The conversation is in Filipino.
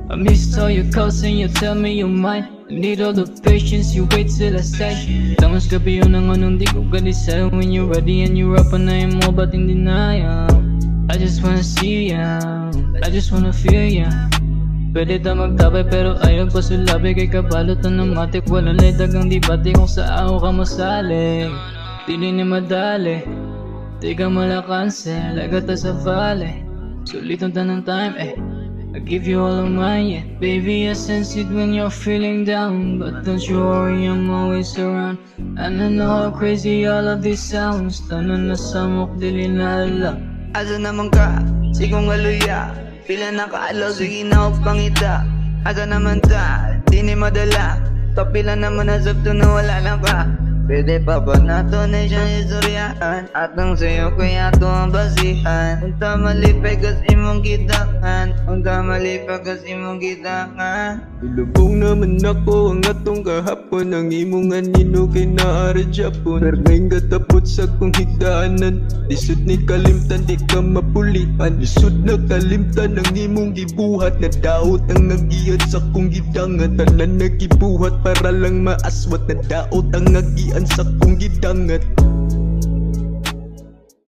I miss all your calls and you tell me you're mine. I need all the patience, you wait till I say. Tamas gabi yun ang anong di ko gali sa'yo. When you're ready and you're up, panayin mo ba't hindi na yan? I just wanna see ya, I just wanna feel ya. Pwede ta magtabay pero ayaw pa sulabi. Kay kabalot na ng matik, walang ledagang debate. Kung sa ako ka masali, dili ni madali. Di ka malakansel, lagata sa vale. Sulitan ta ng time, I give you all of mine, yeah. Baby, I sense it when you're feeling down, but don't you worry, I'm always around. And I know how crazy all of this sounds. Tanan na samok, dili na alam. Asa naman ka, sigong aluya. Pila na kaalaw, sige na ako pangita. Asa naman ta, di ni madala. Kapila naman na sabto na wala na ka. Pwede pa ba nato na siyang istoryahan? At nang sa'yo kaya ito ang basihan. Unta malipay kas imong gitaan. Unta malipay kas imong gitaan. Ilubong naman ako ang atong kahapon. Ang imong anino kay naara Japon. Perngay katapot sa kong higdaanan. Lisod ni kalimtan, di ka mapulian. Lisod na kalimtan ang imong gibuhat. Na daot ang agiat sa kong gidangan. Tanan na gibuhat para lang maaswat. Na daot ang agian sa kong gidangat.